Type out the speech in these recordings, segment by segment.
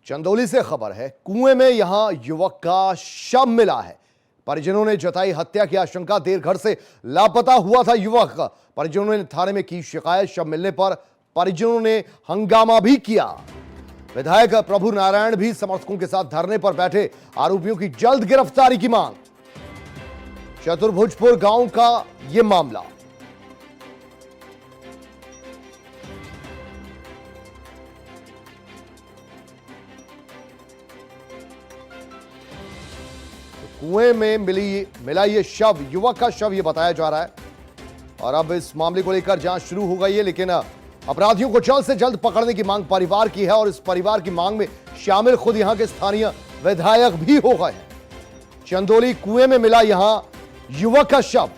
चंदौली से खबर है, कुएं में यहां युवक का शव मिला है। परिजनों ने जताई हत्या की आशंका। देर घर से लापता हुआ था युवक। परिजनों ने थाने में की शिकायत। शव मिलने पर परिजनों ने हंगामा भी किया। विधायक प्रभु नारायण भी समर्थकों के साथ धरने पर बैठे। आरोपियों की जल्द गिरफ्तारी की मांग। चतुर्भुजपुर गांव का यह मामला। कुएं में मिला ये शव, युवक का शव ये बताया जा रहा है। और अब इस मामले को लेकर जांच शुरू हो गई है, लेकिन अपराधियों को जल्द से जल्द पकड़ने की मांग परिवार की है। और इस परिवार की मांग में शामिल खुद यहां के स्थानीय विधायक भी हो गए हैं। चंदौली कुएं में मिला यहां युवक का शव।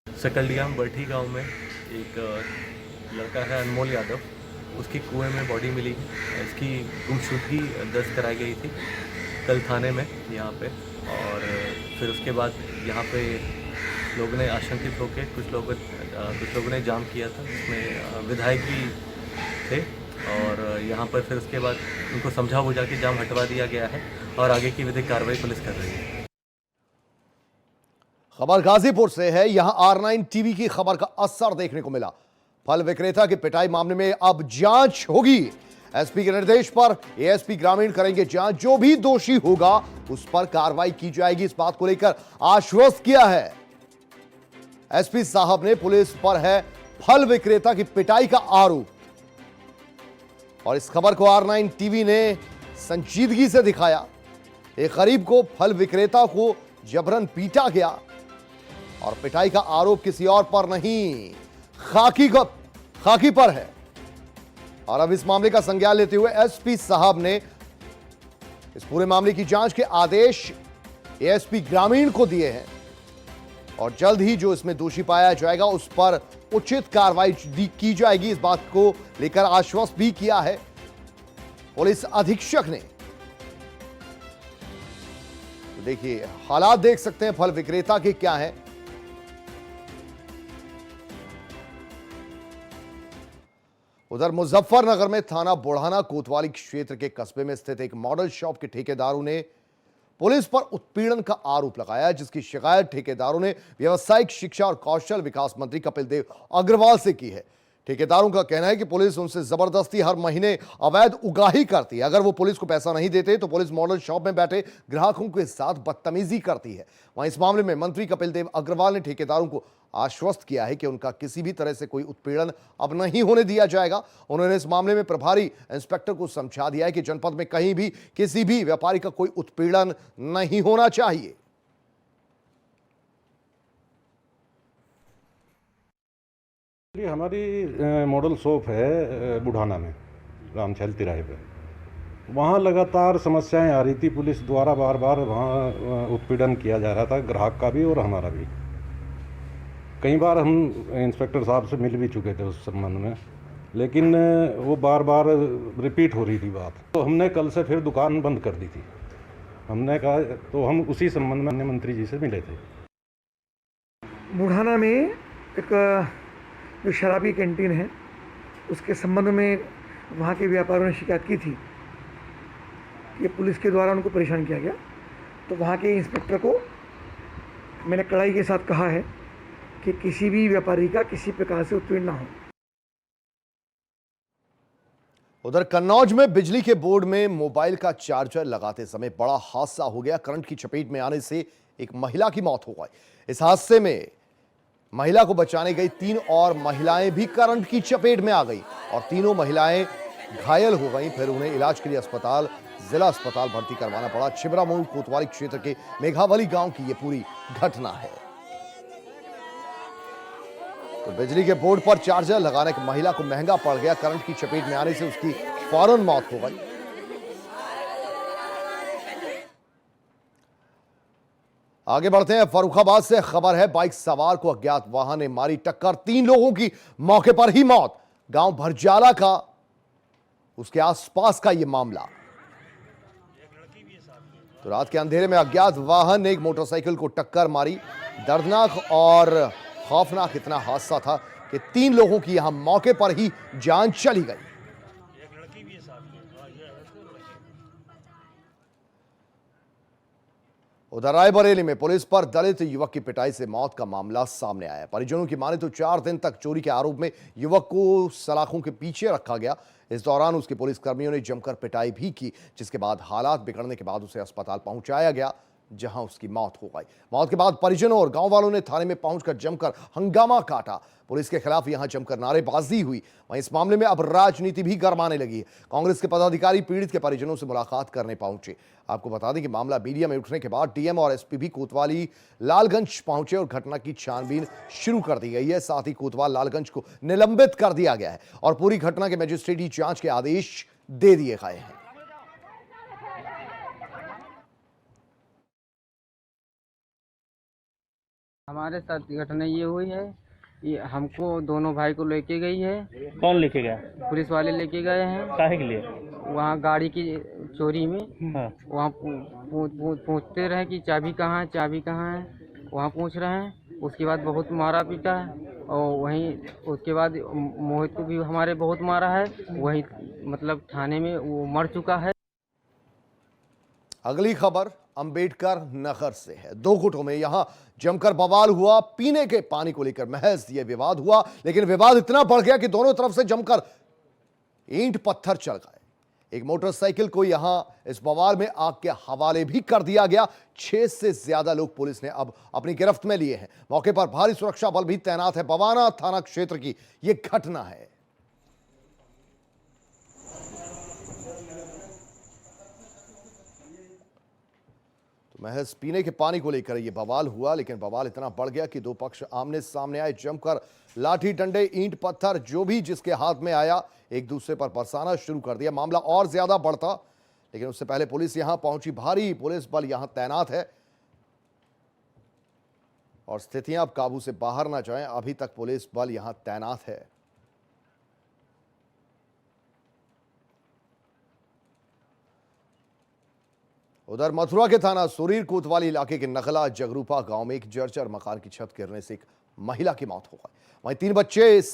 सकलडियाम बरठी गांव में एक लड़का है अनमोल यादव, उसकी कुएं में बॉडी मिली है। इसकी गुमशुदगी दर्ज कराई गई थी कल थाने में यहाँ पे। और फिर उसके बाद यहाँ पे लोगों ने आशंकित होकर कुछ लोगों ने जाम किया था, जिसमें विधायक भी थे। और यहाँ पर फिर उसके बाद उनको समझा बुझा के जाम हटवा दिया गया है और आगे की विधिक कार्रवाई पुलिस कर रही है। खबर गाजीपुर से है। यहां R9 टीवी की खबर का असर देखने को मिला। फल विक्रेता की पिटाई मामले में अब जांच होगी। एसपी के निर्देश पर एएसपी ग्रामीण करेंगे जांच। जो भी दोषी होगा उस पर कार्रवाई की जाएगी, इस बात को लेकर आश्वस्त किया है एसपी साहब ने। पुलिस पर है फल विक्रेता की पिटाई का आरोप। और इस खबर को R9 टीवी ने संजीदगी से दिखाया। एक गरीब को फल विक्रेता को जबरन पीटा गया और पिटाई का आरोप किसी और पर नहीं, खाकी पर है। और अब इस मामले का संज्ञान लेते हुए एसपी साहब ने इस पूरे मामले की जांच के आदेश एएसपी ग्रामीण को दिए हैं। और जल्द ही जो इसमें दोषी पाया जाएगा उस पर उचित कार्रवाई की जाएगी, इस बात को लेकर आश्वस्त भी किया है पुलिस अधीक्षक ने। तो देखिए, हालात देख सकते हैं फल विक्रेता के क्या है। उधर मुजफ्फरनगर में थाना बुढ़ाना कोतवाली क्षेत्र के कस्बे में स्थित एक मॉडल शॉप के ठेकेदारों ने पुलिस पर उत्पीड़न का आरोप लगाया, जिसकी शिकायत ठेकेदारों ने व्यावसायिक शिक्षा और कौशल विकास मंत्री कपिल देव अग्रवाल से की है। ठेकेदारों का कहना है कि पुलिस उनसे जबरदस्ती हर महीने अवैध उगाही करती है। अगर वो पुलिस को पैसा नहीं देते तो पुलिस मॉडल शॉप में बैठे ग्राहकों के साथ बदतमीजी करती है। वहीं इस मामले में मंत्री कपिल देव अग्रवाल ने ठेकेदारों को आश्वस्त किया है कि उनका किसी भी तरह से कोई उत्पीड़न अब नहीं होने दिया जाएगा। उन्होंने इस मामले में प्रभारी इंस्पेक्टर को समझा दिया है कि जनपद में कहीं भी किसी भी व्यापारी का कोई उत्पीड़न नहीं होना चाहिए। हमारी मॉडल शॉप है बुढ़ाना में, रामछैल तिराहे पे। वहाँ लगातार समस्याएं आ रही थी। पुलिस द्वारा बार बार वहाँ उत्पीड़न किया जा रहा था, ग्राहक का भी और हमारा भी। कई बार हम इंस्पेक्टर साहब से मिल भी चुके थे उस संबंध में, लेकिन वो बार बार रिपीट हो रही थी बात। तो हमने कल से फिर दुकान बंद कर दी थी। हमने कहा, तो हम उसी संबंध में मंत्री जी से मिले थे। बुढ़ाना में एक जो शराबी कैंटीन है उसके संबंध में वहाँ के व्यापारियों ने शिकायत की थी कि पुलिस के द्वारा उनको परेशान किया गया। तो वहाँ के इंस्पेक्टर को मैंने कड़ाई के साथ कहा है कि किसी भी व्यापारी का किसी प्रकार से उत्पीड़न ना हो। उधर कन्नौज में बिजली के बोर्ड में मोबाइल का चार्जर लगाते समय बड़ा हादसा हो गया। करंट की चपेट में आने से एक महिला की मौत हो गई। इस हादसे में महिला को बचाने गई 3 और महिलाएं भी करंट की चपेट में आ गई और तीनों महिलाएं घायल हो गईं। फिर उन्हें इलाज के लिए जिला अस्पताल भर्ती करवाना पड़ा। छिबरामऊ कोतवाली क्षेत्र के मेघावली गांव की यह पूरी घटना है। तो बिजली के बोर्ड पर चार्जर लगाने की महिला को महंगा पड़ गया। करंट की चपेट में आने से उसकी फौरन मौत हो गई। आगे बढ़ते हैं। फर्रुखाबाद से खबर है, बाइक सवार को अज्ञात वाहन ने मारी टक्कर। 3 लोगों की मौके पर ही मौत। गांव भरजाला का उसके आसपास का यह मामला। तो रात के अंधेरे में अज्ञात वाहन ने एक मोटरसाइकिल को टक्कर मारी। दर्दनाक और खौफनाक इतना हादसा था कि 3 लोगों की यहां मौके पर ही जान चली गई। उधर रायबरेली में पुलिस पर दलित युवक की पिटाई से मौत का मामला सामने आया। परिजनों की माने तो 4 दिन तक चोरी के आरोप में युवक को सलाखों के पीछे रखा गया। इस दौरान उसके पुलिसकर्मियों ने जमकर पिटाई भी की, जिसके बाद हालात बिगड़ने के बाद उसे अस्पताल पहुंचाया गया, जहां उसकी मौत हो गई। मौत के बाद परिजनों और गांव वालों ने थाने में पहुंचकर जमकर हंगामा काटा। पुलिस के खिलाफ यहां जमकर नारेबाजी हुई। वहीं इस मामले में अब राजनीति भी गरमाने लगी है। कांग्रेस के पदाधिकारी पीड़ित के परिजनों से मुलाकात करने पहुंचे। आपको बता दें कि मामला मीडिया में उठने के बाद डीएम और एसपी भी कोतवाली लालगंज पहुंचे और घटना की छानबीन शुरू कर दी गई है। साथ ही कोतवाल लालगंज को निलंबित कर दिया गया है और पूरी घटना के मजिस्ट्रेटी जांच के आदेश दे दिए गए हैं। हमारे साथ घटना ये हुई है, ये हमको दोनों भाई को लेके गई है। कौन लेके गया? पुलिस वाले लेके गए हैं। काहे के लिए? वहाँ गाड़ी की चोरी में हाँ। वहाँ पूछते रहे कि चाबी कहाँ है, चाबी कहाँ है, वहाँ पूछ रहे हैं। उसके बाद बहुत मारा पीटा है और वहीं उसके बाद मोहित को भी हमारे बहुत मारा है। वही मतलब थाने में वो मर चुका है। अगली खबर अंबेडकर नगर से है। 2 गुटों में यहां जमकर बवाल हुआ। पीने के पानी को लेकर महज यह विवाद हुआ, लेकिन विवाद इतना बढ़ गया कि दोनों तरफ से जमकर ईंट पत्थर चल गए। एक मोटरसाइकिल को यहां इस बवाल में आग के हवाले भी कर दिया गया। 6 से ज्यादा लोग पुलिस ने अब अपनी गिरफ्त में लिए हैं। मौके पर भारी सुरक्षा बल भी तैनात है। बवाना थाना क्षेत्र की यह घटना है। महज पीने के पानी को लेकर यह बवाल हुआ, लेकिन बवाल इतना बढ़ गया कि 2 पक्ष आमने सामने आए। जमकर लाठी डंडे ईंट पत्थर जो भी जिसके हाथ में आया एक दूसरे पर बरसाना शुरू कर दिया। मामला और ज्यादा बढ़ता, लेकिन उससे पहले पुलिस यहां पहुंची। भारी पुलिस बल यहां तैनात है और स्थितियां अब काबू से बाहर ना जाएं, अभी तक पुलिस बल यहां तैनात है। उधर मथुरा के थाना सुरीर कोतवाली इलाके के नखला जगरूपा गांव में एक जर्जर मकान की छत गिरने से एक महिला की मौत हो गई। वहीं 3 बच्चे इस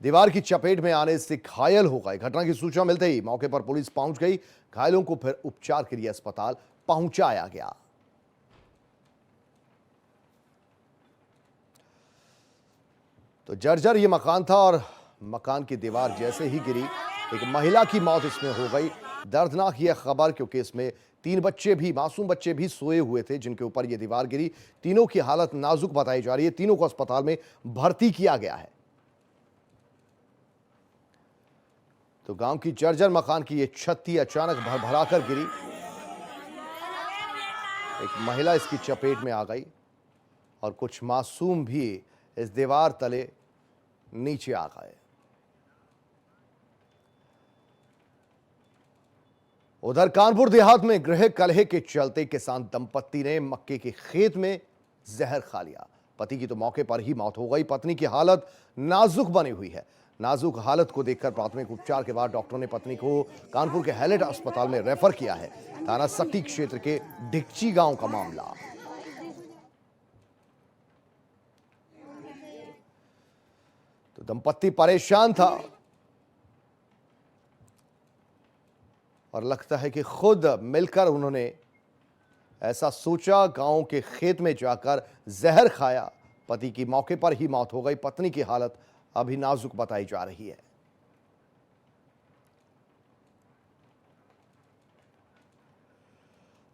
दीवार की चपेट में आने से घायल हो गए। घटना की सूचना मिलते ही मौके पर पुलिस पहुंच गई। घायलों को फिर उपचार के लिए अस्पताल पहुंचाया गया। तो जर्जर ये मकान था और मकान की दीवार जैसे ही गिरी एक महिला की मौत इसमें हो गई। दर्दनाक यह खबर, क्योंकि इसमें 3 बच्चे भी, मासूम बच्चे भी सोए हुए थे जिनके ऊपर यह दीवार गिरी। तीनों की हालत नाजुक बताई जा रही है। तीनों को अस्पताल में भर्ती किया गया है। तो गांव की जर्जर मकान की यह छत थी, अचानक भरभराकर गिरी। एक महिला इसकी चपेट में आ गई और कुछ मासूम भी इस दीवार तले नीचे आ गए। उधर कानपुर देहात में गृह कलह के चलते किसान दंपत्ति ने मक्के के खेत में जहर खा लिया। पति की तो मौके पर ही मौत हो गई। पत्नी की हालत नाजुक बनी हुई है। नाजुक हालत को देखकर प्राथमिक उपचार के बाद डॉक्टरों ने पत्नी को कानपुर के हैलेट अस्पताल में रेफर किया है। थाना सट्टी क्षेत्र के ढिकची गांव का मामला। तो दंपत्ति परेशान था और लगता है कि खुद मिलकर उन्होंने ऐसा सोचा, गांव के खेत में जाकर जहर खाया। पति की मौके पर ही मौत हो गई। पत्नी की हालत अभी नाजुक बताई जा रही है।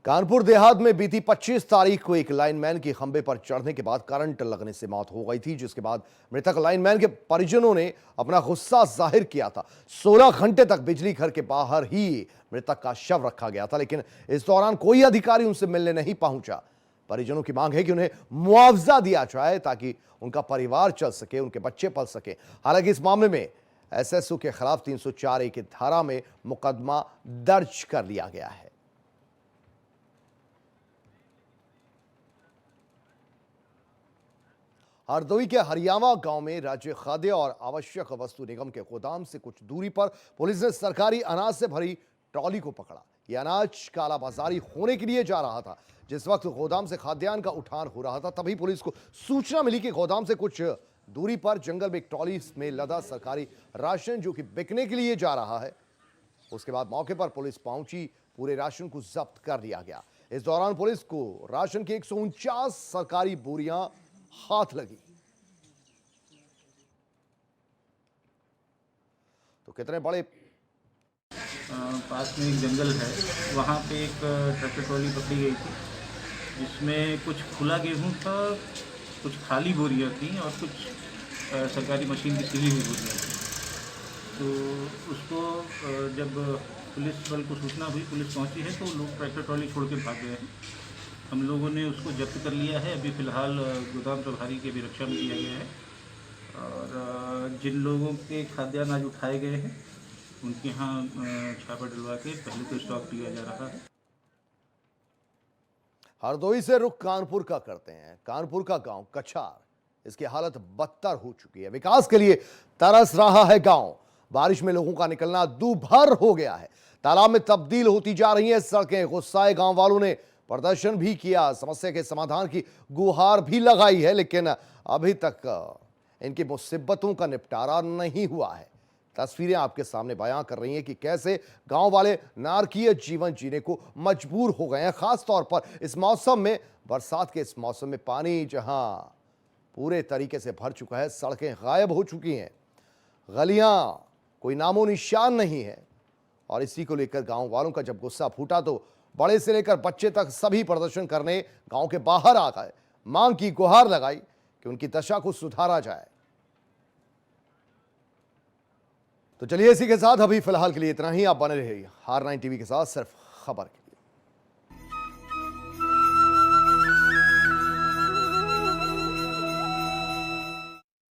कानपुर देहात में बीती 25 तारीख को एक लाइनमैन की खंबे पर चढ़ने के बाद करंट लगने से मौत हो गई थी, जिसके बाद मृतक लाइनमैन के परिजनों ने अपना गुस्सा जाहिर किया था। 16 घंटे तक बिजली घर के बाहर ही मृतक का शव रखा गया था, लेकिन इस दौरान कोई अधिकारी उनसे मिलने नहीं पहुंचा। परिजनों की मांग है कि उन्हें मुआवजा दिया जाए ताकि उनका परिवार चल सके, उनके बच्चे पल सके। हालांकि इस मामले में एसएसओ के खिलाफ 304A की धारा में मुकदमा दर्ज कर लिया गया है। हरदोई के हरियावा गांव में राज्य खाद्य और आवश्यक वस्तु निगम के गोदाम से कुछ दूरी पर पुलिस ने सरकारी अनाज से भरी ट्रॉली को पकड़ा। यह अनाज कालाबाजारी होने के लिए जा रहा था। जिस वक्त गोदाम से खाद्यान्न का उठान हो रहा था तभी पुलिस को सूचना मिली कि गोदाम से कुछ दूरी पर जंगल में एक ट्रॉली में लदा सरकारी राशन जो कि बिकने के लिए जा रहा है। उसके बाद मौके पर पुलिस पहुंची, पूरे राशन को जब्त कर लिया गया। इस दौरान पुलिस को राशन की 149 सरकारी बोरियां हाथ लगी। तो कितने बड़े पास में एक जंगल है, वहाँ पे एक ट्रैक्टर ट्रॉली पकड़ी गई थी जिसमें कुछ खुला गेहूँ था, कुछ खाली बोरियाँ थी और कुछ सरकारी मशीन की सिली हुई बोरियाँ थी। तो उसको जब पुलिस बल को सूचना हुई, पुलिस पहुँची है, तो लोग ट्रैक्टर ट्रॉली छोड़ के भाग गए हैं। हम लोगों ने उसको जब्त कर लिया है। अभी फ़िलहाल गोदाम प्रभारी के भी रक्षा में किया गया है और जिन लोगों के खाद्यान्न आज उठाए गए हैं उनके यहाँ छापा डलवा के पहले तो स्टॉक लिया जा रहा है। हरदोई से रुख कानपुर का करते हैं। कानपुर का गांव कछार, इसकी हालत बदतर हो चुकी है। विकास के लिए तरस रहा है गांव। बारिश में लोगों का निकलना दूभर हो गया है, तालाब में तब्दील होती जा रही हैं सड़कें। गुस्साए गांव वालों ने प्रदर्शन भी किया, समस्या के समाधान की गुहार भी लगाई है, लेकिन अभी तक इनकी मुसीबतों का निपटारा नहीं हुआ है। तस्वीरें आपके सामने बयां कर रही हैं कि कैसे गांव वाले नारकीय जीवन जीने को मजबूर हो गए हैं। खास तौर पर इस मौसम में, बरसात के इस मौसम में पानी जहां पूरे तरीके से भर चुका है, सड़कें गायब हो चुकी हैं, गलियां कोई नामो निशान नहीं है। और इसी को लेकर गांव वालों का जब गुस्सा फूटा तो बड़े से लेकर बच्चे तक सभी प्रदर्शन करने गांव के बाहर आ गए, मांग की गुहार लगाई कि उनकी दशा को सुधारा जाए। तो चलिए इसी के साथ अभी फिलहाल के लिए इतना ही। आप बने रहिए R9 टीवी के साथ, सिर्फ खबर के।